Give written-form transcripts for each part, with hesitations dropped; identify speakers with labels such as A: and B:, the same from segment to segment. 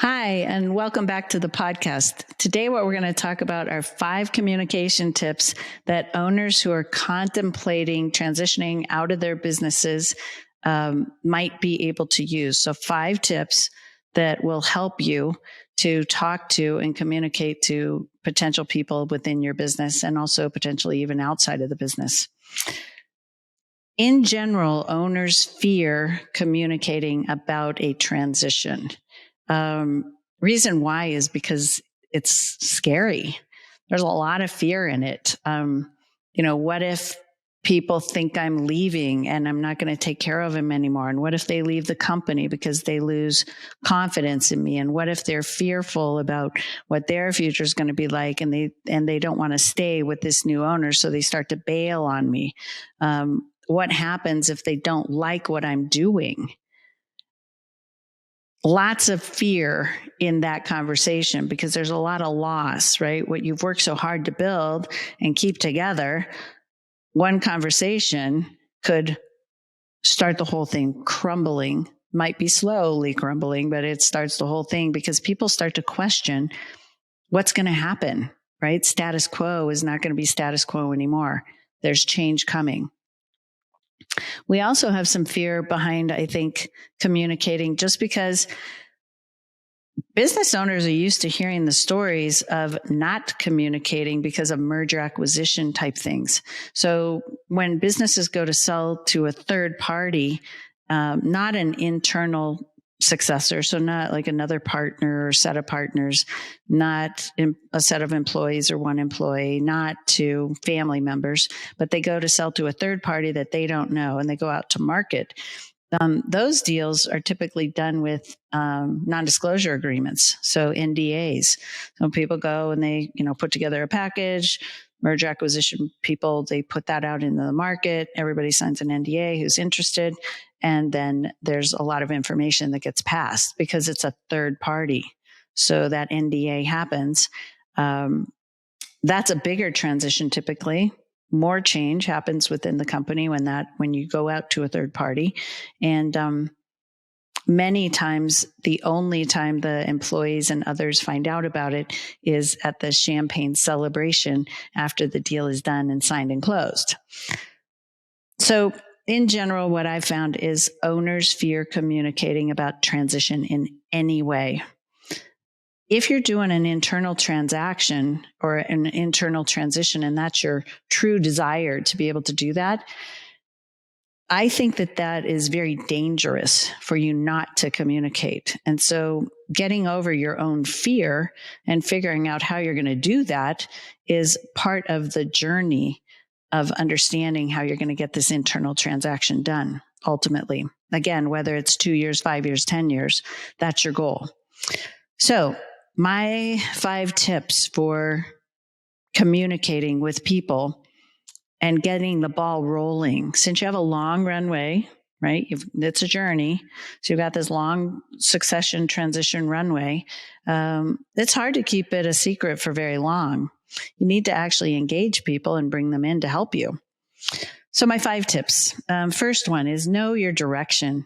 A: Hi, and welcome back to the podcast. Today, what we're going to talk about are 5 communication tips that owners who are contemplating transitioning out of their businesses might be able to use. So 5 tips that will help you to talk to and communicate to potential people within your business and also potentially even outside of the business. In general, owners fear communicating about a transition. Reason why is because it's scary. There's a lot of fear in it. What if people think I'm leaving and I'm not going to take care of them anymore? And what if they leave the company because they lose confidence in me? And what if they're fearful about what their future is going to be like and they don't want to stay with this new owner, so they start to bail on me? What happens if they don't like what I'm doing? Lots of fear in that conversation because there's a lot of loss, right? What you've worked so hard to build and keep together, one conversation could start the whole thing crumbling. Might be slowly crumbling, but it starts the whole thing because people start to question what's going to happen, right? Status quo is not going to be status quo anymore. There's change coming. We also have some fear behind, I think, communicating, just because business owners are used to hearing the stories of not communicating because of merger acquisition type things. So when businesses go to sell to a third party, not an internal successor, so not like another partner or set of partners, not a set of employees or one employee, not to family members, but they go to sell to a third party that they don't know and they go out to market. Those deals are typically done with non-disclosure agreements, so NDAs. So people go and they, put together a package. Merger acquisition people, they put that out into the market. Everybody signs an NDA who's interested. And then there's a lot of information that gets passed because it's a third party. So that NDA happens. That's a bigger transition typically. More change happens within the company when you go out to a third party. And many times, the only time the employees and others find out about it is at the champagne celebration after the deal is done and signed and closed. So in general, what I've found is owners fear communicating about transition in any way. If you're doing an internal transaction or an internal transition, and that's your true desire to be able to do that, I think that is very dangerous for you not to communicate. And so getting over your own fear and figuring out how you're going to do that is part of the journey of understanding how you're going to get this internal transaction done ultimately. Again, whether it's 2 years, 5 years, 10 years, that's your goal. So my 5 tips for communicating with people and getting the ball rolling. Since you have a long runway, right? It's a journey. So you've got this long succession transition runway. It's hard to keep it a secret for very long. You need to actually engage people and bring them in to help you. So my 5 tips. First one is know your direction.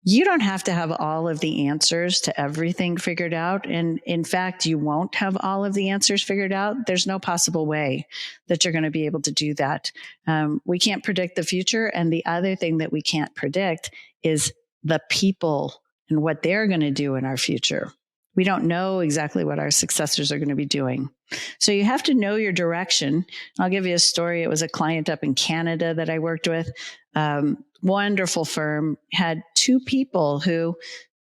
A: You don't have to have all of the answers to everything figured out. And in fact, you won't have all of the answers figured out. There's no possible way that you're going to be able to do that. We can't predict the future. And the other thing that we can't predict is the people and what they're going to do in our future. We don't know exactly what our successors are going to be doing. So you have to know your direction. I'll give you a story. It was a client up in Canada that I worked with. Wonderful firm, had 2 people who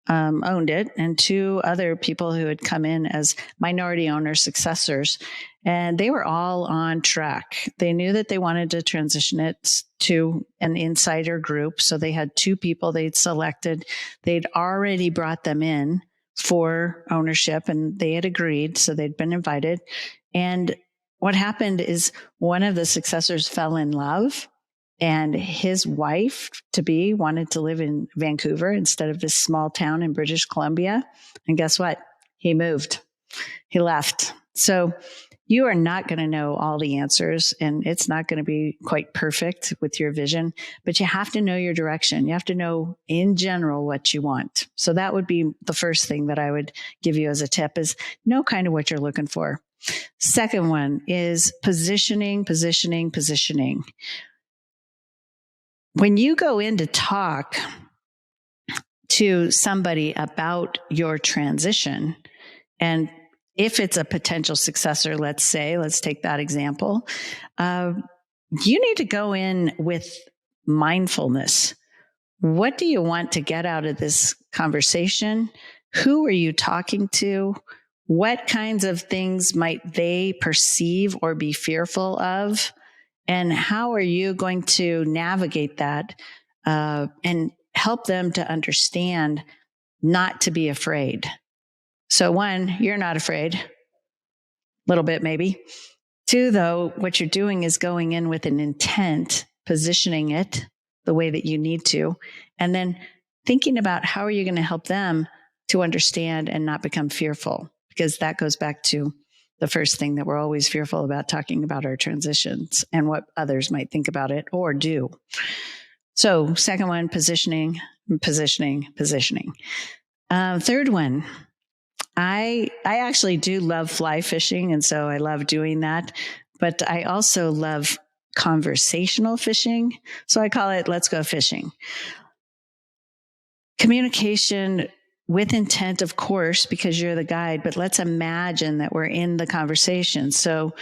A: owned it and 2 other people who had come in as minority owner successors. And they were all on track. They knew that they wanted to transition it to an insider group. So they had 2 people they'd selected. They'd already brought them in for ownership and they had agreed. So they'd been invited. And what happened is one of the successors fell in love. And his wife-to-be wanted to live in Vancouver instead of this small town in British Columbia. And guess what? He moved. He left. So You are not going to know all the answers, and it's not going to be quite perfect with your vision, but you have to know your direction. You have to know in general what you want. So that would be the first thing that I would give you as a tip, is know kind of what you're looking for. Second one is positioning. When you go in to talk to somebody about your transition, and if it's a potential successor, let's take that example, you need to go in with mindfulness. What do you want to get out of this conversation? Who are you talking to? What kinds of things might they perceive or be fearful of? And how are you going to navigate that and help them to understand not to be afraid? So one, you're not afraid. A little bit maybe. Two, though, what you're doing is going in with an intent, positioning it the way that you need to, and then thinking about how are you going to help them to understand and not become fearful, because that goes back to the first thing, that we're always fearful about talking about our transitions and what others might think about it or do. So second one, positioning. Third one, I actually do love fly fishing, and so I love doing that. But I also love conversational fishing. So I call it let's go fishing. Communication with intent, of course, because you're the guide, but let's imagine that we're in the conversation. So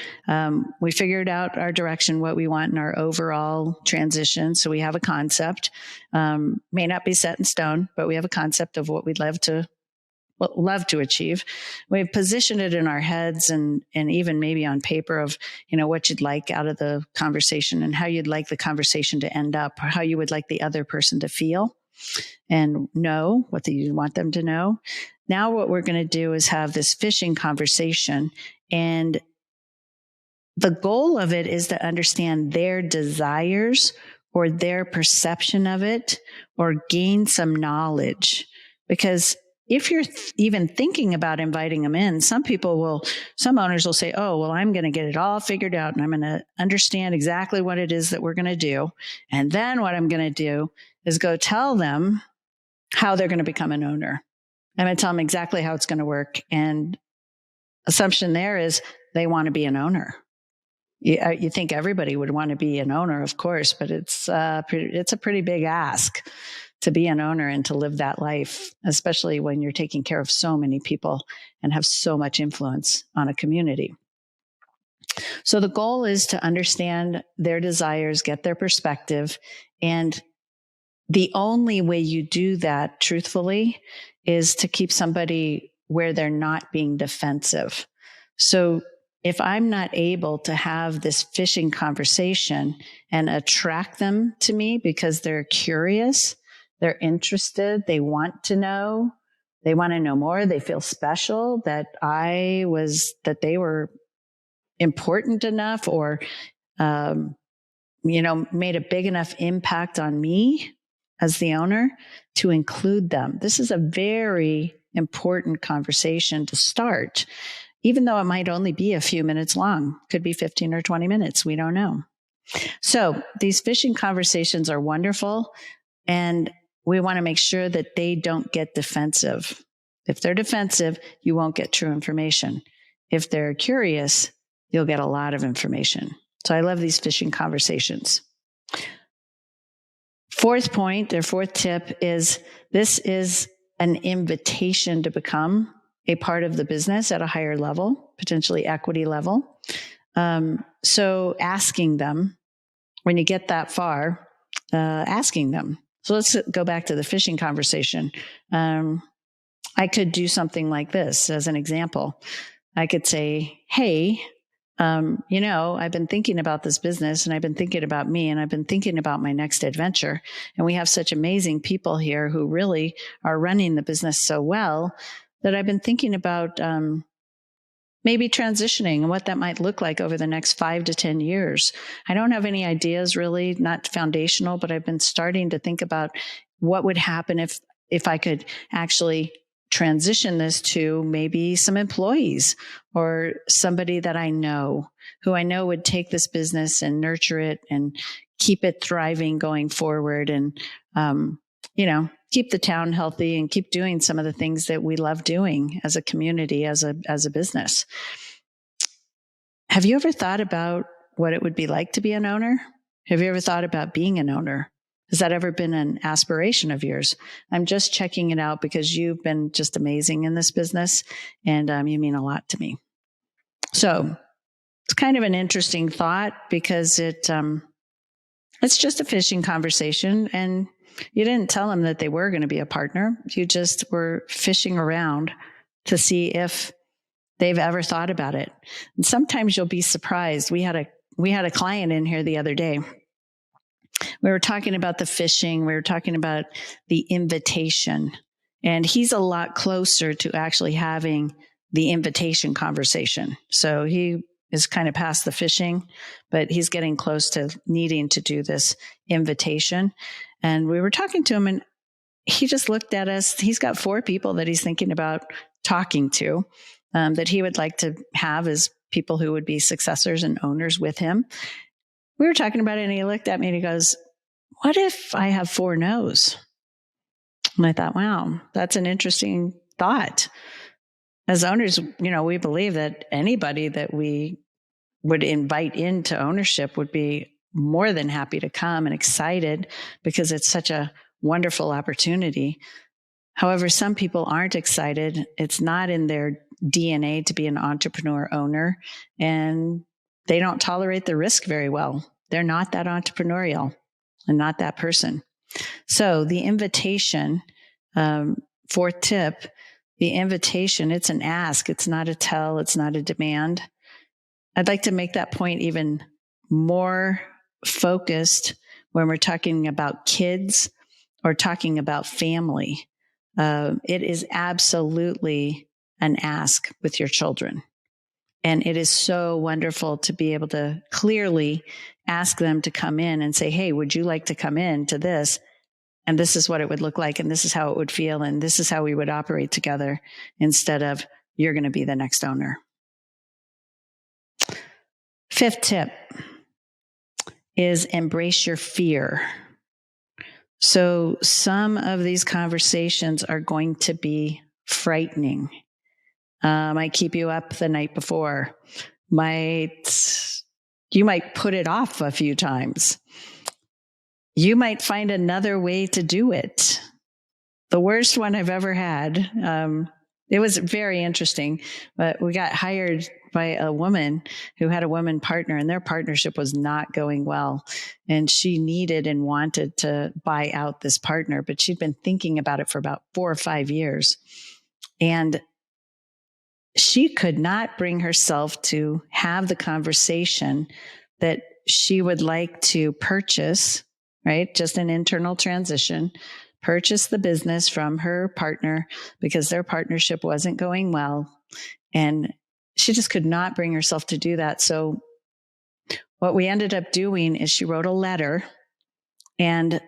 A: we figured out our direction, what we want in our overall transition. So we have a concept, may not be set in stone, but we have a concept of what we'd love to achieve. We've positioned it in our heads and even maybe on paper of, what you'd like out of the conversation and how you'd like the conversation to end up, or how you would like the other person to feel and know what you want them to know. Now what we're going to do is have this fishing conversation, and the goal of it is to understand their desires or their perception of it, or gain some knowledge. Because if you're even thinking about inviting them in, some owners will say, oh, well, I'm going to get it all figured out and I'm going to understand exactly what it is that we're going to do. And then what I'm going to do is go tell them how they're going to become an owner. I'm going to tell them exactly how it's going to work. And assumption there is they want to be an owner. You think everybody would want to be an owner, of course, but it's a pretty big ask to be an owner and to live that life, especially when you're taking care of so many people and have so much influence on a community. So the goal is to understand their desires, get their perspective. And the only way you do that truthfully is to keep somebody where they're not being defensive. So if I'm not able to have this fishing conversation and attract them to me because they're curious, they're interested, they want to know more, they feel special, that they were important enough, or, made a big enough impact on me as the owner to include them. This is a very important conversation to start, even though it might only be a few minutes long. Could be 15 or 20 minutes. We don't know. So these fishing conversations are wonderful, and we want to make sure that they don't get defensive. If they're defensive, you won't get true information. If they're curious, you'll get a lot of information. So I love these fishing conversations. Fourth tip is, this is an invitation to become a part of the business at a higher level, potentially equity level. So asking them, when you get that far, asking them. So let's go back to the fishing conversation. I could do something like this as an example. I could say, hey, I've been thinking about this business, and I've been thinking about me, and I've been thinking about my next adventure. And we have such amazing people here who really are running the business so well that I've been thinking about maybe transitioning and what that might look like over the next 5 to 10 years. I don't have any ideas, really, not foundational, but I've been starting to think about what would happen if I could actually transition this to maybe some employees or somebody that I know who I know would take this business and nurture it and keep it thriving going forward and, keep the town healthy and keep doing some of the things that we love doing as a community, as a business. Have you ever thought about what it would be like to be an owner? Have you ever thought about being an owner? Has that ever been an aspiration of yours? I'm just checking it out because you've been just amazing in this business and you mean a lot to me. So it's kind of an interesting thought because it's just a fishing conversation, and you didn't tell them that they were going to be a partner. You just were fishing around to see if they've ever thought about it. And sometimes you'll be surprised. We had a client in here the other day. We were talking about the fishing. We were talking about the invitation, and he's a lot closer to actually having the invitation conversation. So he is kind of past the fishing, but he's getting close to needing to do this invitation. And we were talking to him, and he just looked at us. He's got 4 people that he's thinking about talking to, that he would like to have as people who would be successors and owners with him. We were talking about it, and he looked at me and he goes, "What if I have 4 no's?" And I thought, wow, that's an interesting thought. As owners, we believe that anybody that we would invite into ownership would be more than happy to come and excited because it's such a wonderful opportunity. However, some people aren't excited. It's not in their DNA to be an entrepreneur owner, and they don't tolerate the risk very well. They're not that entrepreneurial and not that person. So the invitation, 4th tip, the invitation, it's an ask. It's not a tell. It's not a demand. I'd like to make that point even more focused when we're talking about kids or talking about family. It is absolutely an ask with your children. And it is so wonderful to be able to clearly ask them to come in and say, "Hey, would you like to come in to this? And this is what it would look like. And this is how it would feel. And this is how we would operate together," instead of, "You're going to be the next owner." 5th tip is embrace your fear. So some of these conversations are going to be frightening. Might keep you up the night before. You might put it off a few times. You might find another way to do it. The worst one I've ever had, it was very interesting, but we got hired by a woman who had a woman partner, and their partnership was not going well. And she needed and wanted to buy out this partner, but she'd been thinking about it for about 4 or 5 years. And she could not bring herself to have the conversation that she would like to purchase, right? Just an internal transition, purchase the business from her partner because their partnership wasn't going well. And she just could not bring herself to do that. So what we ended up doing is she wrote a letter, and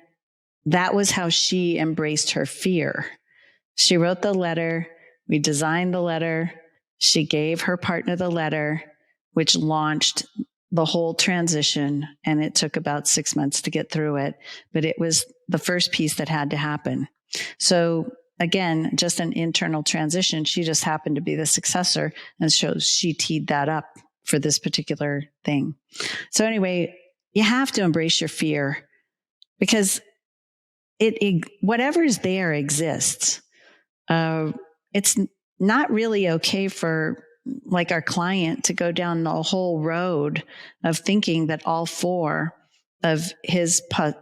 A: that was how she embraced her fear. She wrote the letter. We designed the letter. She gave her partner the letter, which launched the whole transition. And it took about 6 months to get through it, but it was the first piece that had to happen. So again, just an internal transition. She just happened to be the successor, and so she teed that up for this particular thing. So anyway, you have to embrace your fear because whatever is there exists. It's not really okay for like our client to go down the whole road of thinking that all 4 of his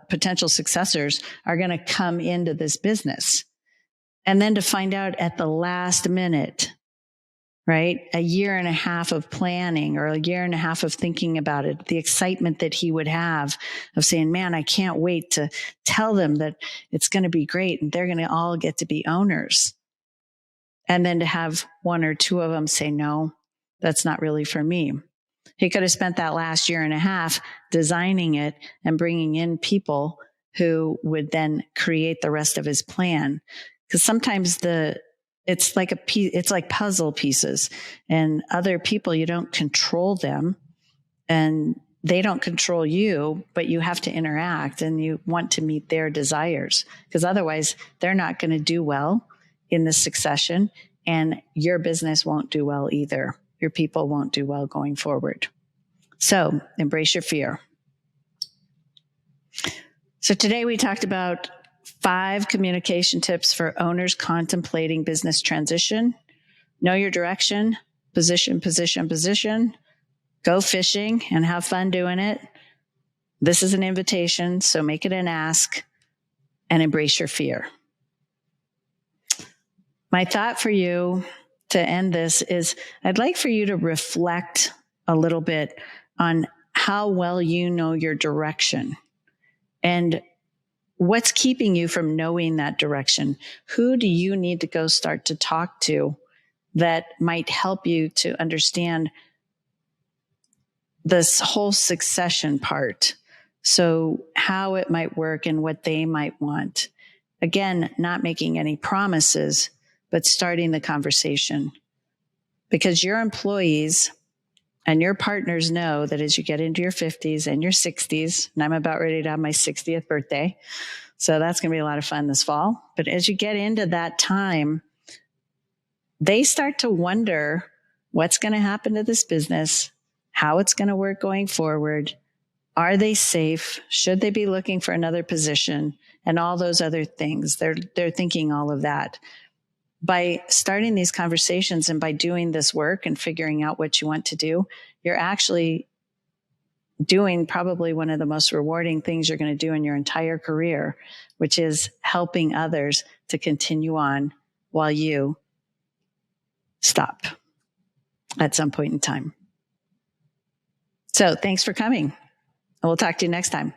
A: potential successors are going to come into this business. And then to find out at the last minute, right? A year and a half of planning or a year and a half of thinking about it, the excitement that he would have of saying, "Man, I can't wait to tell them that it's going to be great and they're going to all get to be owners." And then to have 1 or 2 of them say, "No, that's not really for me." He could have spent that last year and a half designing it and bringing in people who would then create the rest of his plan. Because sometimes the it's like it's like puzzle pieces, and other people, you don't control them and they don't control you, but you have to interact and you want to meet their desires, because otherwise they're not going to do well in the succession, and your business won't do well either. Your people won't do well going forward. So embrace your fear. So today we talked about 5 communication tips for owners contemplating business transition. Know your direction, position, position, position. Go fishing and have fun doing it. This is an invitation, so make it an ask and embrace your fear. My thought for you to end this is I'd like for you to reflect a little bit on how well you know your direction and what's keeping you from knowing that direction. Who do you need to go start to talk to that might help you to understand this whole succession part? So how it might work and what they might want. Again, not making any promises, but starting the conversation, because your employees and your partners know that as you get into your 50s and your 60s, and I'm about ready to have my 60th birthday, so that's going to be a lot of fun this fall. But as you get into that time, they start to wonder what's going to happen to this business, how it's going to work going forward. Are they safe? Should they be looking for another position? And all those other things. They're thinking all of that. By starting these conversations and by doing this work and figuring out what you want to do, you're actually doing probably one of the most rewarding things you're going to do in your entire career, which is helping others to continue on while you stop at some point in time. So thanks for coming. And we'll talk to you next time.